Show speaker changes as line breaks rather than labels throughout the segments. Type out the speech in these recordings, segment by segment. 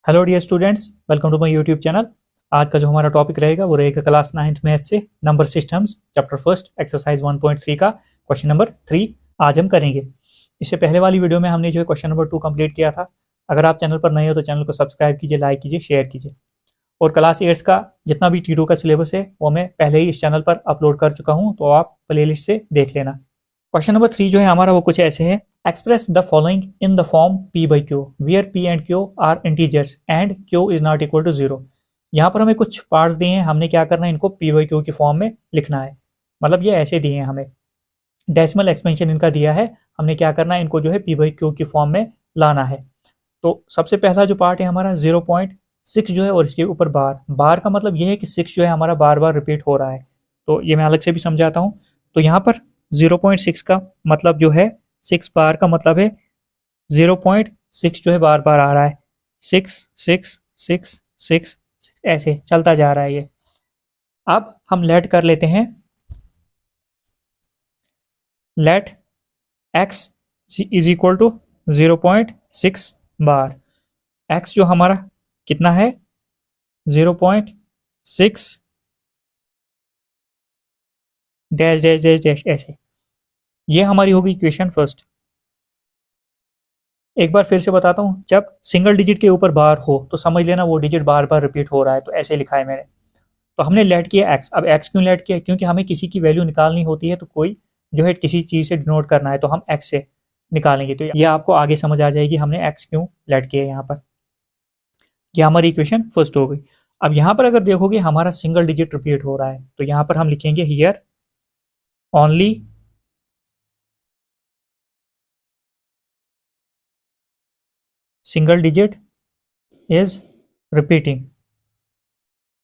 Hello dear students, welcome to my YouTube channel. आज का जो हमारा टॉपिक रहेगा वो रहेगा क्लास 9th मैथ से number systems chapter first exercise 1.3 का क्वेश्चन नंबर 3 आज हम करेंगे। इससे पहले वाली वीडियो में हमने जो है क्वेश्चन नंबर 2 कंप्लीट किया था। अगर आप चैनल पर नए हो तो चैनल को सब्सक्राइब कीजिए, लाइक कीजिए, शेयर कीजिए। और क्लास 8 का जितना भी T2 का सिलेबस है वो मैं पहले ही इस चैनल पर अपलोड कर चुका हूँ, तो आप प्लेलिस्ट से देख लेना। क्वेश्चन नंबर 3 जो है हमारा वो कुछ ऐसे है। Express the following in the form p by q where p and q are integers and q is not equal to 0। यहाँ पर हमें कुछ पार्ट्स दिए हैं, हमने क्या करना है, इनको p by q की फॉर्म में लिखना है। मतलब ये ऐसे दिए हैं, हमें डेसिमल एक्सपेंशन इनका दिया है, हमने क्या करना है, इनको जो है p by q की फॉर्म में लाना है। तो सबसे पहला जो पार्ट है हमारा 0.6 जो है, और इसके ऊपर बार बार का मतलब ये है कि 6 जो है हमारा बार बार रिपीट हो रहा है। तो ये मैं अलग से भी समझाता हूँ। तो यहाँ पर 0.6 का मतलब जो है 6 बार का मतलब है 0.6 जो है बार बार आ रहा है। 6 6 6 6 ऐसे चलता जा रहा है ये। अब हम लेट कर लेते हैं, let x is equal to 0.6 bar. x जो हमारा कितना है 0.6 डैश डैश डैश डैश ऐसे। ये हमारी होगी इक्वेशन फर्स्ट। एक बार फिर से बताता हूँ, जब सिंगल डिजिट के ऊपर बार हो तो समझ लेना वो डिजिट बार बार रिपीट हो रहा है, तो ऐसे लिखा है मैंने। तो हमने लेट किया x। अब x क्यों लेट किया? क्योंकि हमें किसी की वैल्यू निकालनी होती है, तो कोई जो है किसी चीज से डिनोट करना है तो हम x से निकालेंगे। तो ये आपको आगे समझ आ जाएगी हमने x क्यों लेट किया यहाँ पर। यह हमारी इक्वेशन फर्स्ट हो गई। अब यहाँ पर अगर देखोगे हमारा सिंगल डिजिट रिपीट हो रहा है, तो यहाँ पर हम लिखेंगे here only single digit is repeating,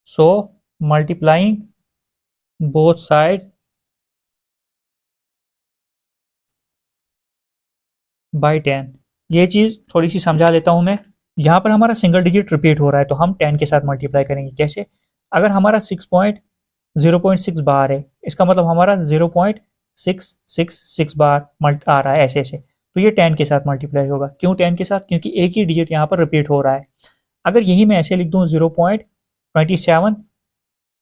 so multiplying both sides by 10। ये चीज थोड़ी सी समझा लेता हूं मैं। यहाँ पर हमारा सिंगल डिजिट रिपीट हो रहा है तो हम 10 के साथ मल्टीप्लाई करेंगे। कैसे? अगर हमारा 0.6 बार है, इसका मतलब हमारा 0.666 बार आ रहा है ऐसे ऐसे, तो ये 10 के साथ मल्टीप्लाई होगा। क्यों 10 के साथ? क्योंकि एक ही डिजिट यहाँ पर रिपीट हो रहा है। अगर यही मैं ऐसे लिख दूं 0.27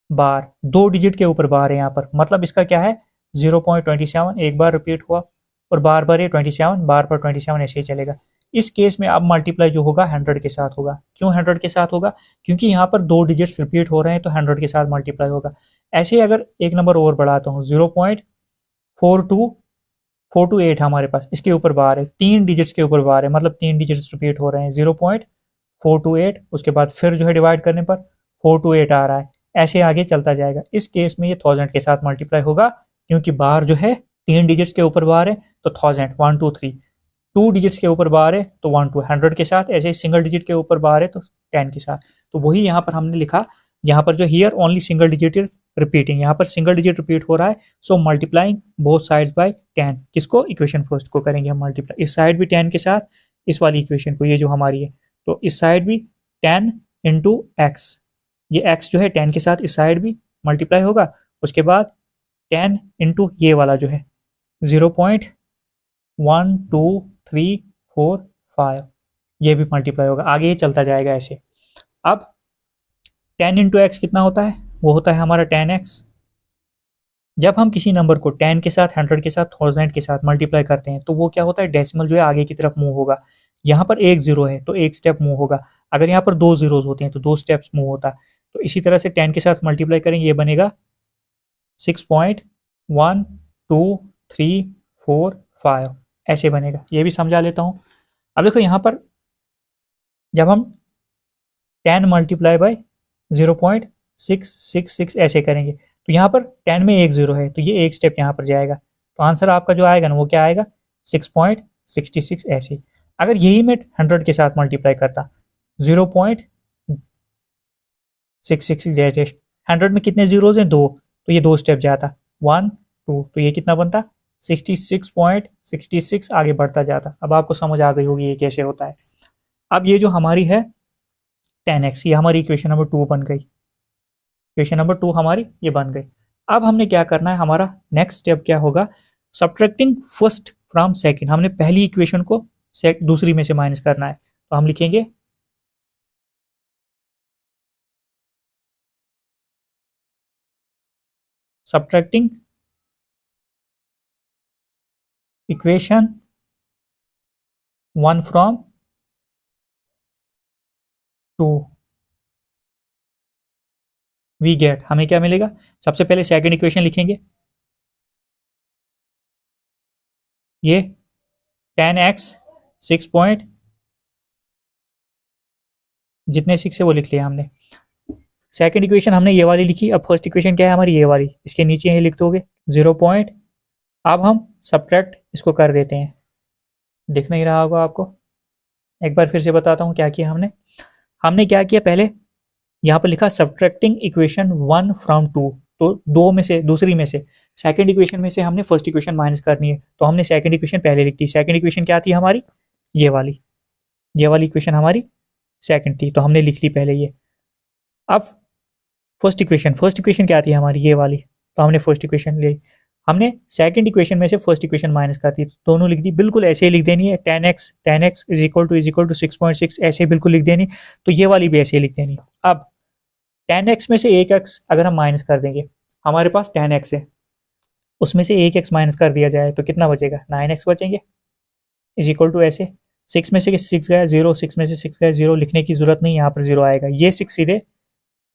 बार, दो डिजिट के ऊपर बार है यहाँ पर, मतलब इसका क्या है 0.27 एक बार रिपीट हुआ और बार बार ये 27 बार पर 27 ऐसे ही चलेगा। इस केस में अब मल्टीप्लाई जो होगा 100 के साथ होगा। क्यों 100 के साथ होगा? क्योंकि यहाँ पर दो डिजिट्स रिपीट हो रहे हैं तो 100 के साथ मल्टीप्लाई होगा। ऐसे ही अगर एक नंबर और बढ़ाता हूँ 0.428 हमारे पास इसके ऊपर बार है, तीन डिजिट्स के ऊपर बार है, मतलब तीन डिजिट्स रिपीट हो रहे हैं। 0.428 उसके बाद फिर जो है डिवाइड करने पर 428 आ रहा है, ऐसे आगे चलता जाएगा। इस केस में ये 1000 के साथ मल्टीप्लाई होगा, क्योंकि बार जो है तीन डिजिट्स के ऊपर बार है तो 1000 1 2 3, टू डिजिट्स के ऊपर बार है तो 1 2 100 के साथ, ऐसे ही सिंगल डिजिट के ऊपर बार है तो 10 के साथ। तो वही यहाँ पर हमने लिखा, यहाँ पर जो here only single digit is repeating, यहाँ पर सिंगल डिजिट रिपीट हो रहा है, सो मल्टीप्लाइंग बोथ साइड्स बाय 10। किसको? इक्वेशन फर्स्ट को करेंगे हम मल्टीप्लाई, इस साइड भी 10 के साथ, इस वाली इक्वेशन को, ये जो हमारी है, तो इस साइड भी 10 इंटू एक्स, ये x जो है 10 के साथ इस साइड भी मल्टीप्लाई होगा। उसके बाद 10 इंटू ये वाला जो है 0.1234 ये भी मल्टीप्लाई होगा, आगे ये चलता जाएगा ऐसे। अब 10 इंटू एक्स कितना होता है? वो होता है हमारा 10x। जब हम किसी नंबर को 10 के साथ, 100 के साथ, 1000 के साथ मल्टीप्लाई करते हैं तो वो क्या होता है, डेसिमल जो है आगे की तरफ मूव होगा। यहाँ पर एक जीरो है तो एक स्टेप मूव होगा, अगर यहाँ पर दो जीरोज होते हैं तो दो स्टेप्स मूव होता है। तो इसी तरह से 10 के साथ मल्टीप्लाई करेंगे, ये बनेगा 6.1234 ऐसे बनेगा। ये भी समझा लेता हूँ। अब देखो यहाँ पर जब हम 10 मल्टीप्लाई बाय 0.666 ऐसे करेंगे तो यहाँ पर 10 में एक जीरो है तो ये एक स्टेप यहाँ पर जाएगा, तो आंसर आपका जो आएगा ना वो क्या आएगा 6.66 ऐसे। अगर यही मैं 100 के साथ मल्टीप्लाई करता 0.666 100 में कितने जीरोज हैं? दो, तो ये दो स्टेप जाता 1 2, तो ये कितना बनता 66.66 आगे बढ़ता जाता। अब आपको समझ आ गई होगी ये कैसे होता है। अब ये जो हमारी है 10x, ये हमारी इक्वेशन नंबर 2 बन गई। इक्वेशन नंबर 2 हमारी ये बन गई। अब हमने क्या करना है, हमारा नेक्स्ट स्टेप क्या होगा, सब्ट्रैक्टिंग फर्स्ट फ्रॉम सेकंड। हमने पहली इक्वेशन को दूसरी में से माइनस करना है, तो हम लिखेंगे subtracting equation 1 from 2 we get, हमें क्या मिलेगा? सबसे पहले सेकंड इक्वेशन लिखेंगे, ये 10x 6 पॉइंट जितने 6 है वो लिख लिया हमने। सेकंड इक्वेशन हमने ये वाली लिखी। अब फर्स्ट इक्वेशन क्या है हमारी? ये वाली। इसके नीचे ये लिख दोगे 0 पॉइंट। अब हम सब्ट्रैक्ट इसको कर देते हैं, दिख नहीं रहा होगा आपको। एक बार फिर से बताता हूँ क्या किया हमने। हमने क्या किया, पहले यहाँ पर लिखा सब्ट्रैक्टिंग इक्वेशन 1 फ्रॉम 2, तो दो में से, दूसरी में से, सेकंड इक्वेशन में से हमने फर्स्ट इक्वेशन माइनस करनी है, तो हमने सेकंड इक्वेशन पहले लिख दी। सेकंड इक्वेशन क्या थी हमारी? ये वाली इक्वेशन हमारी सेकंड थी, तो हमने लिख ली पहले ये। अब फर्स्ट इक्वेशन क्या थी हमारी? ये वाली, तो हमने फर्स्ट इक्वेशन ली। हमने सेकंड इक्वेशन में से फर्स्ट इक्वेशन माइनस कर दी, दोनों लिख दी। बिल्कुल ऐसे ही लिख देनी है, 10x इज इक्वल टू 6.6, ऐसे बिल्कुल लिख देनी। तो ये वाली भी ऐसे ही लिख देनी। अब 10x में से एक x अगर हम माइनस कर देंगे, हमारे पास 10x है, उसमें से एक x माइनस कर दिया जाए तो कितना बचेगा? 9x बचेंगे, इज इक्वल टू ऐसे। 6 में से 6 गया 0, 6 में से 6 गया 0, लिखने की जरूरत नहीं, यहाँ पर 0 आएगा। ये 6 सीधे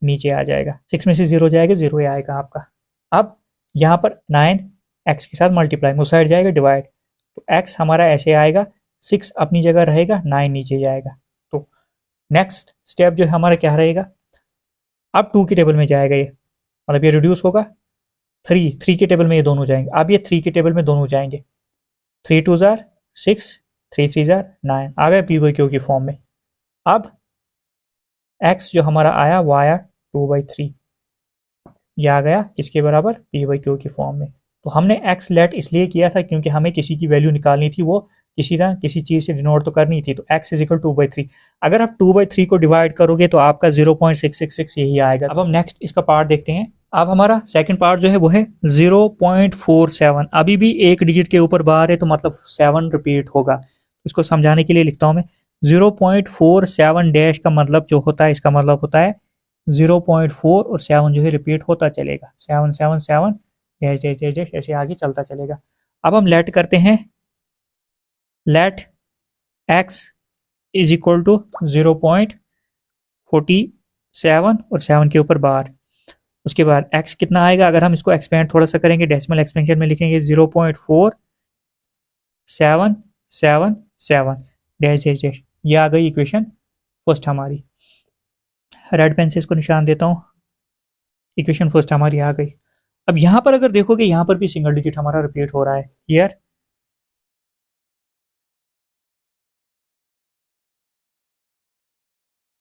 नीचे आ जाएगा, 6 में से 0 जाएगा, 0 ही आएगा आपका। अब यहाँ पर 9x के साथ मल्टीप्लाई, उस साइड जाएगा डिवाइड, तो x हमारा ऐसे आएगा, 6 अपनी जगह रहेगा, 9 नीचे जाएगा। तो नेक्स्ट स्टेप जो है हमारा क्या रहेगा? अब 2 की टेबल में जाएगा ये, मतलब ये रिड्यूस होगा। 3 के टेबल में ये दोनों जाएंगे। अब ये 3 के टेबल में दोनों जाएंगे, 3 2 जार 6, 3 3 जार 9, आ गए p/q की फॉर्म में। अब x जो हमारा आया वो आया 2/3, यह आ गया इसके बराबर p/q की फॉर्म में। तो हमने x लेट इसलिए किया था क्योंकि हमें किसी की वैल्यू निकालनी थी, वो किसी चीज से डिनोट तो करनी थी। तो x इज इक्वल 2/3। अगर आप 2/3 को डिवाइड करोगे तो आपका 0.666 यही आएगा। अब हम नेक्स्ट इसका पार्ट देखते हैं। अब हमारा सेकंड पार्ट जो है वो है 0.47। अभी भी एक डिजिट के ऊपर बार है, तो मतलब 7 रिपीट होगा। इसको समझाने के लिए लिखता हूं मैं, 0.47 डैश का मतलब जो होता है, इसका मतलब होता है 0.4 और 7 जो है रिपीट होता चलेगा, 7 7 7 डैश डैश डैश डैश, ऐसे आगे चलता चलेगा। अब हम लेट करते हैं, let x is equal to 0.47 और 7 के ऊपर बार। उसके बाद x कितना आएगा? अगर हम इसको एक्सपेंड थोड़ा सा करेंगे, डेसिमल एक्सपेंशन में लिखेंगे 0.4777 डैश डैश डैश। ये आ गई इक्वेशन फर्स्ट हमारी। रेड पेन से इसको निशान देता हूँ, इक्वेशन फर्स्ट हमारी आ गई। अब यहाँ पर अगर देखोगे, यहाँ पर भी सिंगल डिजिट हमारा रिपीट हो रहा है। Here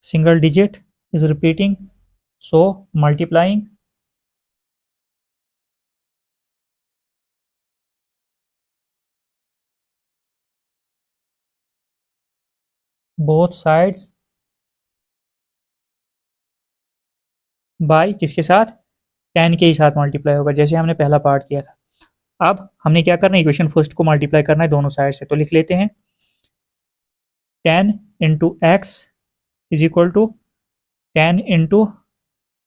single digit is repeating, so multiplying both sides by किसके साथ? 10 के ही साथ मल्टीप्लाई होगा, जैसे हमने पहला पार्ट किया था। अब हमने क्या करना है? इक्वेशन फर्स्ट को मल्टीप्लाई करना है दोनों साइड से, तो लिख लेते हैं 10 into x is equal to 10 into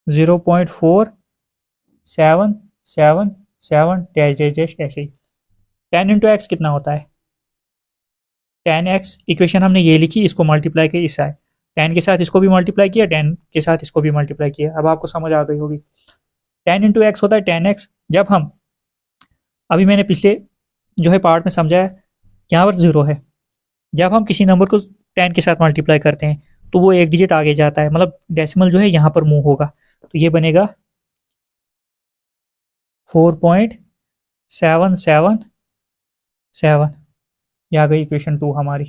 0.4777 dash dash dash, ऐसे ही। 10 इंटू एक्स कितना होता है? 10x इक्वेशन हमने ये लिखी, इसको मल्टीप्लाई किया इस साइड, 10 के साथ इसको भी मल्टीप्लाई किया, 10 के साथ इसको भी मल्टीप्लाई किया। अब आपको समझ आ गई होगी। 10 इंटू एक्स होता है 10x। जब हम, अभी मैंने पिछले जो है पार्ट में समझाया, यहाँ पर 0 है। जब हम किसी नंबर को 10 के साथ मल्टीप्लाई करते हैं तो वो एक डिजिट आगे जाता है, मतलब डेसिमल जो है यहाँ पर मूव होगा, तो ये बनेगा 4.777। ये आ गई इक्वेशन 2 हमारी।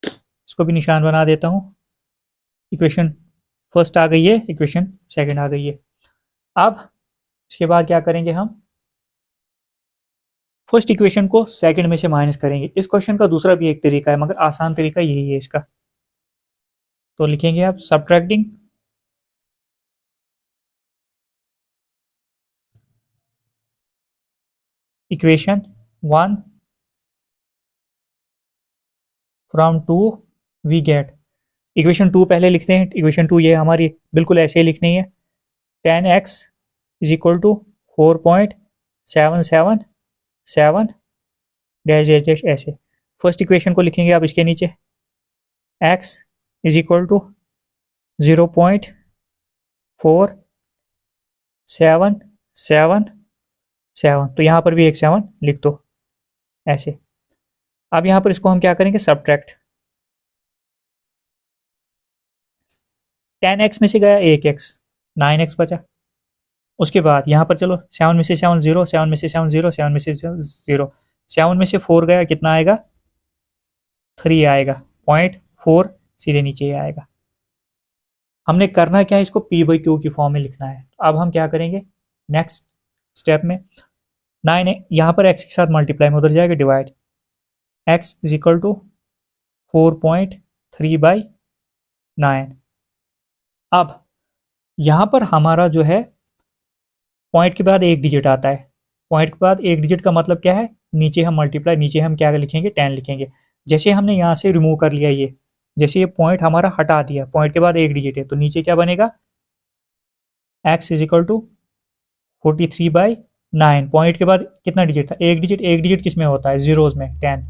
इसको भी निशान बना देता हूँ, इक्वेशन फर्स्ट आ गई है, इक्वेशन सेकंड आ गई है। अब इसके बाद क्या करेंगे? हम फर्स्ट इक्वेशन को सेकंड में से माइनस करेंगे। इस क्वेश्चन का दूसरा भी एक तरीका है, मगर आसान तरीका यही है इसका। तो लिखेंगे आप subtracting equation 1 from 2 we get. Equation 2 पहले लिखते हैं। इक्वेशन 2 ये हमारी बिल्कुल ऐसे ही लिखनी है, 10x is equal to 4.777 dash dash dash ऐसे। फर्स्ट इक्वेशन को लिखेंगे आप इसके नीचे, x इज इक्वल टू 0.4777, तो यहाँ पर भी एक 7 लिख दो ऐसे। अब यहाँ पर इसको हम क्या करेंगे, सब्ट्रैक्ट। 10x में से गया एक x, 9x बचा। उसके बाद यहाँ पर चलो 7 में से 7 0, 7 में से 7 0, 7 में से 0, 7 में से 4 गया, कितना आएगा, 3 आएगा। 0.4 सीधे नीचे ही आएगा। हमने करना क्या है, इसको p बाई क्यू की फॉर्म में लिखना है। अब हम क्या करेंगे नेक्स्ट स्टेप में, 9 यहाँ पर x के साथ मल्टीप्लाई में उधर जाएगा divide, x is equal to 4.3/9। अब यहाँ पर हमारा जो है पॉइंट के बाद एक डिजिट आता है। पॉइंट के बाद एक डिजिट का मतलब क्या है, नीचे हम मल्टीप्लाई, नीचे हम क्या लिखेंगे, 10 लिखेंगे। जैसे हमने यहाँ से रिमूव कर लिया ये, जैसे ये पॉइंट हमारा हटा दिया, पॉइंट के बाद एक डिजिट है, तो नीचे क्या बनेगा, x is equal to 43/9। Point के बाद कितना डिजिट था, एक डिजिट। एक डिजिट किस में होता है, जीरोज में, 10।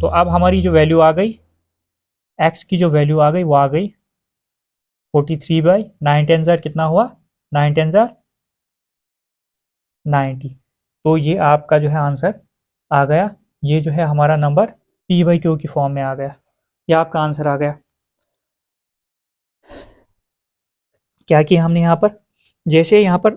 तो अब हमारी जो वैल्यू आ गई, x की जो वैल्यू आ गई वो आ गई 43/9 10 जार कितना हुआ, 9 10 जार 90। तो ये आपका जो है आंसर आ गया। ये जो है हमारा नंबर p बाई क्यू की फॉर्म में आ गया। ये आपका आंसर आ गया। क्या किया हमने यहाँ पर, जैसे यहाँ पर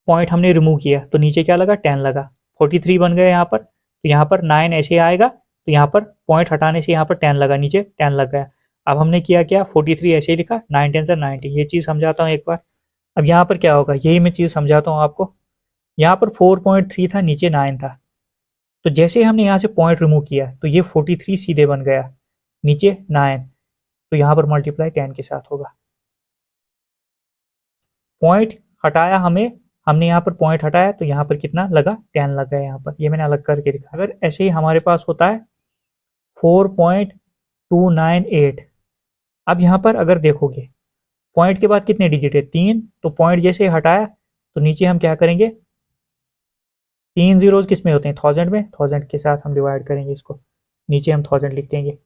पॉइंट हमने रिमूव किया तो नीचे क्या लगा, 10 लगा, 43 बन गया यहाँ पर। तो यहाँ पर 9 ऐसे आएगा, तो यहाँ पर पॉइंट हटाने से यहाँ पर 10 लगा, नीचे 10 लग गया। अब हमने किया क्या, 43 ऐसे ही लिखा, 9 10 90। ये चीज़ समझाता हूँ एक बार। अब यहाँ पर क्या होगा, यही मैं चीज़ समझाता हूँ आपको। यहाँ पर 4.3 था, नीचे 9 था, तो जैसे हमने यहाँ से पॉइंट रिमूव किया तो ये 43 सीधे बन गया, नीचे 9, तो यहाँ पर मल्टीप्लाई 10 के साथ होगा। पॉइंट हटाया हमने यहाँ पर पॉइंट हटाया तो यहाँ पर कितना लगा, 10 लग गया यहाँ पर। ये मैंने अलग करके दिखा। अगर ऐसे ही हमारे पास होता है 4.298, अब यहाँ पर अगर देखोगे पॉइंट के बाद कितने डिजिट है, 3, तो पॉइंट जैसे हटाया तो नीचे हम क्या करेंगे, 3 जीरोज किस में होते हैं, 1000 में, 1000 के साथ हम डिवाइड करेंगे इसको, नीचे हम 1000 लिख देंगे।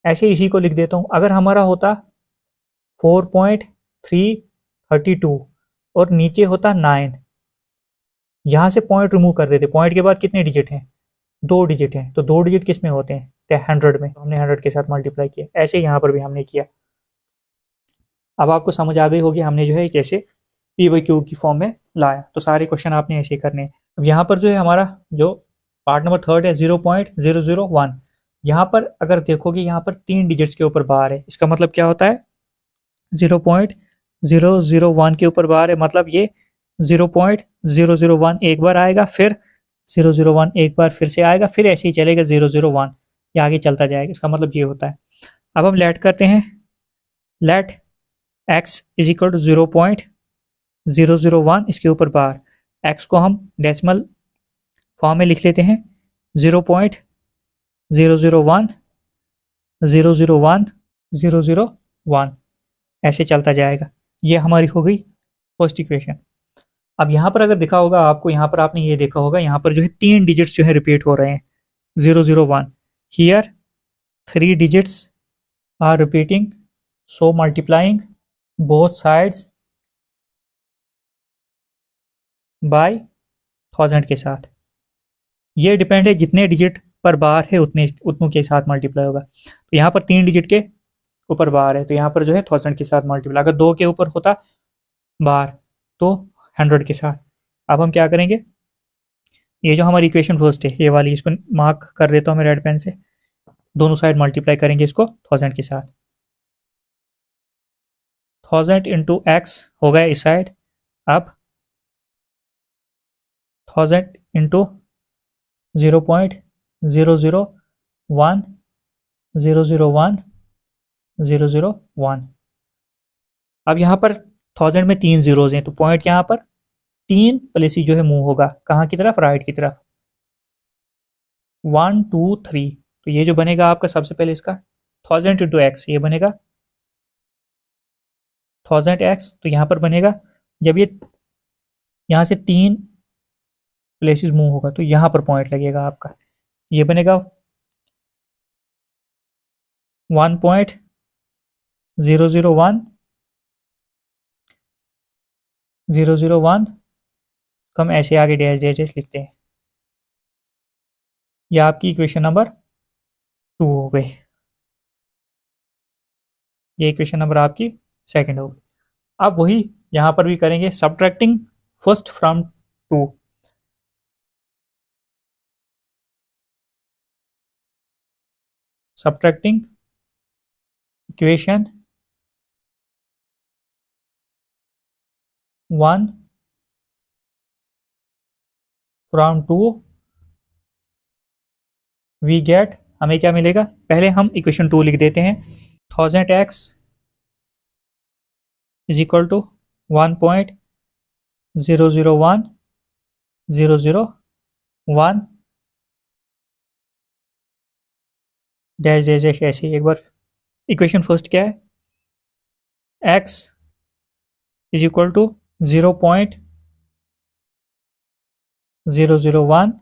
ऐसे इसी को लिख देता हूँ। अगर हमारा होता 4.332 और नीचे होता 9, यहाँ से पॉइंट रिमूव कर देते, पॉइंट के बाद कितने डिजिट हैं, 2 डिजिट हैं, तो 2 डिजिट किस में होते हैं, 100 में, हमने 100 के साथ मल्टीप्लाई किया। ऐसे यहाँ पर भी हमने किया। अब आपको समझ आ गई होगी हमने जो है कैसे पी बाई क्यू की फॉर्म में लाया। तो सारे क्वेश्चन आपने ऐसे ही करने हैं। अब यहाँ पर जो है हमारा जो पार्ट नंबर 3 है 0.001, यहाँ पर अगर देखोगे यहाँ पर 3 डिजिट्स के ऊपर बार है, इसका मतलब क्या होता है, 0.001 के ऊपर बार है, मतलब ये 0.001 एक बार आएगा, फिर 001 एक बार फिर से आएगा, फिर ऐसे ही चलेगा 001, ये आगे चलता जाएगा। इसका मतलब ये होता है। अब हम लेट करते हैं, let x is equal to 0.001, इसके ऊपर बार, x को हम डेसिमल फॉर्म में लिख लेते हैं, 0.001 001 001, ऐसे चलता जाएगा। ये हमारी हो गई फर्स्ट इक्वेशन। अब यहाँ पर अगर देखा होगा आपको, यहाँ पर आपने ये देखा होगा, यहाँ पर जो है 3 डिजिट्स जो है रिपीट हो रहे हैं, 001, here 3 digits are repeating, so multiplying both sides by 1000 के साथ। ये डिपेंड है जितने डिजिट पर बार है उतनों के साथ मल्टीप्लाई होगा। तो यहाँ पर 3 डिजिट के ऊपर बार है, तो यहाँ पर जो है 1000 के साथ मल्टीप्लाई। अगर 2 के ऊपर होता बार तो 100 के साथ। अब हम क्या करेंगे, ये जो हमारी इक्वेशन फर्स्ट है ये वाली, इसको मार्क कर देता हूँ मैं रेड पेन से, दोनों साइड मल्टीप्लाई करेंगे इसको 1000 के साथ। 1000 इंटू एक्स हो गया इस साइड, अब 1000 इंटू 0.001 001 001। अब यहाँ पर 1000 में 3 जीरोज हैं, तो पॉइंट यहाँ पर 3 प्लस ही जो है मूव होगा, कहाँ की तरफ, राइट की तरफ, 1 2 3। तो ये जो बनेगा आपका सबसे पहले इसका 1000 इंटू एक्स, ये बनेगा 1000 एक्स। तो यहाँ पर बनेगा, जब ये यहाँ से 3 प्लेसेस मूव होगा तो यहाँ पर पॉइंट लगेगा आपका, ये बनेगा 1.001 001, हम ऐसे आगे डैश डैश डैश लिखते हैं। यह आपकी इक्वेशन नंबर 2 हो गई, ये इक्वेशन नंबर आपकी सेकंड हो गई। अब वही यहाँ पर भी करेंगे, subtracting first from 2, subtracting equation 1 from 2 we get, हमें क्या मिलेगा, पहले हम इक्वेशन 2 लिख देते हैं। 1000x is equal to 1.001001 dash dash dash ऐसे। एक बार इक्वेशन फर्स्ट क्या है, x इज इक्वल टू 0.001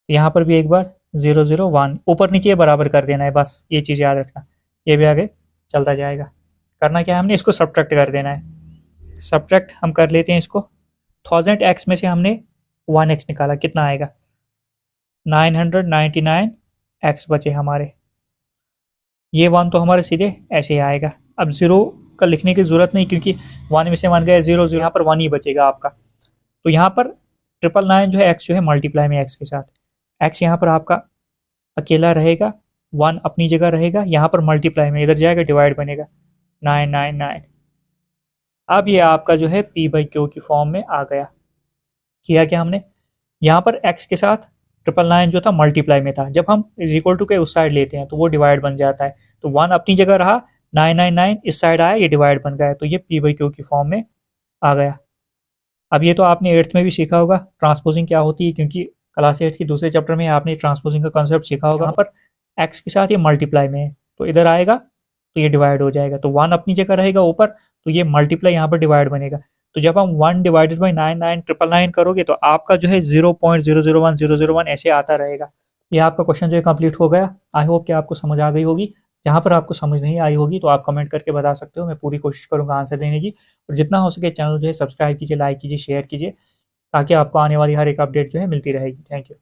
यहाँ पर भी एक बार 001 ऊपर नीचे बराबर कर देना है, बस ये चीज़ याद रखना, ये भी आगे चलता जाएगा। करना क्या है, हमने इसको सब्ट्रैक्ट कर देना है। सब्ट्रैक्ट हम कर लेते हैं इसको। 1000x में से हमने 1x निकाला, कितना आएगा 999x बचे हमारे, ये 1 तो हमारे सीधे ऐसे ही आएगा। अब 0 का लिखने की ज़रूरत नहीं क्योंकि 1 में से 1 गया 0, यहाँ पर 1 ही बचेगा आपका। तो यहाँ पर 999 जो है x जो है मल्टीप्लाई में x के साथ, x यहाँ पर आपका अकेला रहेगा, 1 अपनी जगह रहेगा, यहाँ पर मल्टीप्लाई में इधर जाएगा डिवाइड बनेगा 999। अब ये आपका जो है p/q की फॉर्म में आ गया। किया क्या हमने, यहाँ पर x के साथ 999 जो था मल्टीप्लाई में था, जब हम इज इक्वल टू के उस साइड लेते हैं तो वो डिवाइड बन जाता है। तो 1 अपनी जगह रहा, 999 इस साइड आया, ये डिवाइड बन गया, तो ये p/q की फॉर्म में आ गया। अब ये तो आपने 8th में भी सीखा होगा ट्रांसपोजिंग क्या होती है, क्योंकि क्लास 8 की दूसरे चैप्टर में आपने ट्रांसपोजिंग का कॉन्सेप्ट सीखा होगा। यहाँ पर x के साथ ये मल्टीप्लाई में है तो इधर आएगा तो ये डिवाइड हो जाएगा, तो 1 अपनी जगह रहेगा ऊपर, तो ये मल्टीप्लाई यहाँ पर डिवाइड बनेगा। तो जब हम 1 डिवाइडेड बाई 99999 करोगे तो आपका जो है 0.001001 ऐसे आता रहेगा। ये आपका क्वेश्चन जो है कंप्लीट हो गया। आई होप कि आपको समझ आ गई होगी। जहाँ पर आपको समझ नहीं आई होगी तो आप कमेंट करके बता सकते हो, मैं पूरी कोशिश करूँगा आंसर देने की। और जितना हो सके चैनल जो है सब्सक्राइब कीजिए, लाइक कीजिए, शेयर कीजिए, ताकि आपको आने वाली हर एक अपडेट जो है मिलती रहेगी। Thank you.